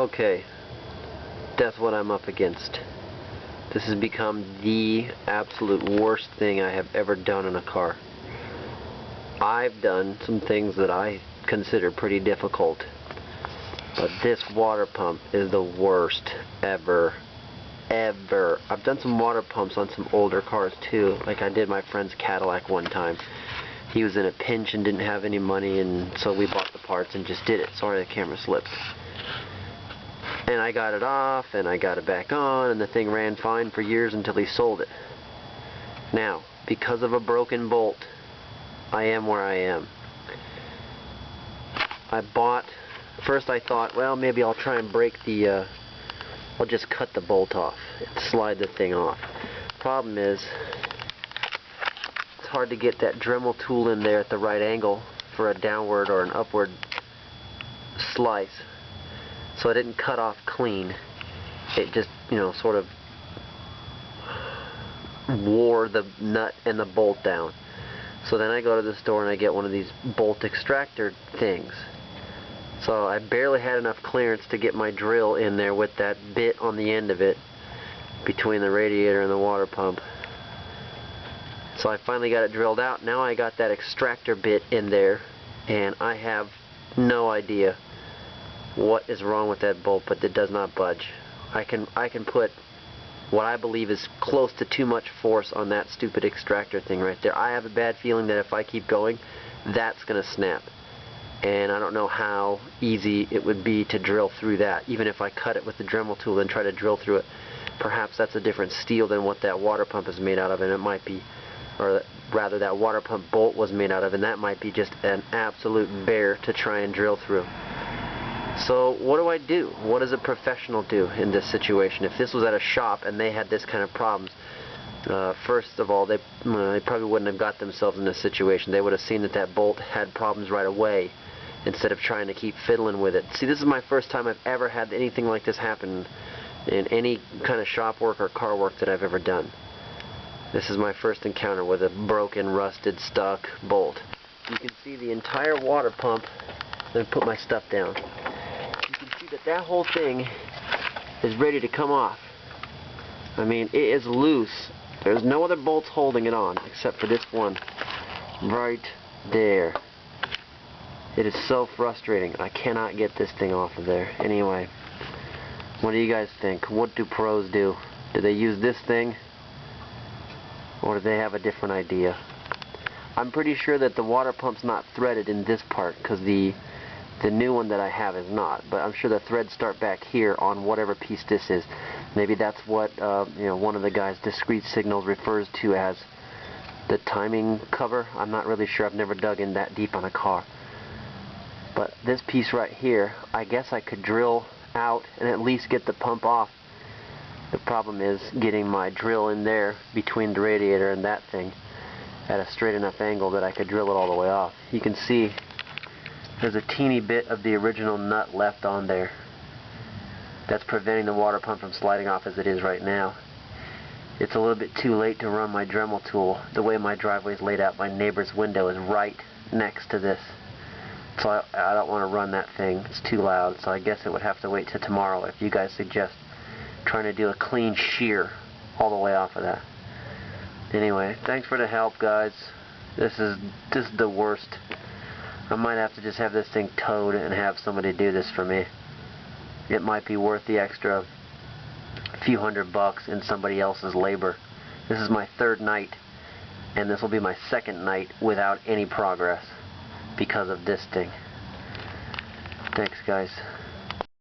Okay, that's what I'm up against. This has become the absolute worst thing I have ever done in a car. I've done some things that I consider pretty difficult, but this water pump is the worst ever. I've done some water pumps on some older cars too, like I did my friend's Cadillac one time. He was in a pinch and didn't have any money, and so we bought the parts and just did it. Sorry, the camera slipped. And I got it off, and I got it back on, and the thing ran fine for years until he sold it. Now, because of a broken bolt, I am where I am. First I thought, well, maybe I'll try and break the, I'll just cut the bolt off and slide the thing off. Problem is, it's hard to get that Dremel tool in there at the right angle for a downward or an upward slice. So I didn't cut off clean. It just, sort of wore the nut and the bolt down. So then I go to the store and I get one of these bolt extractor things. So I barely had enough clearance to get my drill in there with that bit on the end of it between the radiator and the water pump. So I finally got it drilled out. Now I got that extractor bit in there, and I have no idea what is wrong with that bolt, but it does not budge. I can put what I believe is close to too much force on that stupid extractor thing right there. I have a bad feeling that if I keep going, that's gonna snap. And I don't know how easy it would be to drill through that. Even if I cut it with the Dremel tool and try to drill through it, perhaps that's a different steel than what that water pump is made out of, and it might be, or rather that water pump bolt was made out of, and that might be just an absolute bear to try and drill through. So what do I do? What does a professional do in this situation? If this was at a shop and they had this kind of problems, first of all, they probably wouldn't have got themselves in this situation. They would have seen that that bolt had problems right away instead of trying to keep fiddling with it. See, this is my first time I've ever had anything like this happen in any kind of shop work or car work that I've ever done. This is my first encounter with a broken, rusted, stuck bolt. You can see the entire water pump. Let me put my stuff down. You can see that that whole thing is ready to come off. I mean, it is loose. There's no other bolts holding it on except for this one right there. It is so frustrating. I cannot get this thing off of there. Anyway, what do you guys think? What do pros do? Do they use this thing, or do they have a different idea? I'm pretty sure that the water pump's not threaded in this part, because the new one that I have is not. But I'm sure the threads start back here on whatever piece this is. Maybe that's what one of the guys' discrete signals refers to as the timing cover. I'm not really sure. I've never dug in that deep on a car. But this piece right here, I guess I could drill out and at least get the pump off. The problem is getting my drill in there between the radiator and that thing at a straight enough angle that I could drill it all the way off. You can see there's a teeny bit of the original nut left on there. That's preventing the water pump from sliding off as it is right now. It's a little bit too late to run my Dremel tool. The way my driveway is laid out, my neighbor's window is right next to this. So I don't want to run that thing. It's too loud. So I guess it would have to wait till tomorrow if you guys suggest trying to do a clean shear all the way off of that. Anyway, thanks for the help, guys. This is the worst. I might have to just have this thing towed and have somebody do this for me. It might be worth the extra few $100 in somebody else's labor. This is my third night, and this will be my second night without any progress because of this thing. Thanks, guys.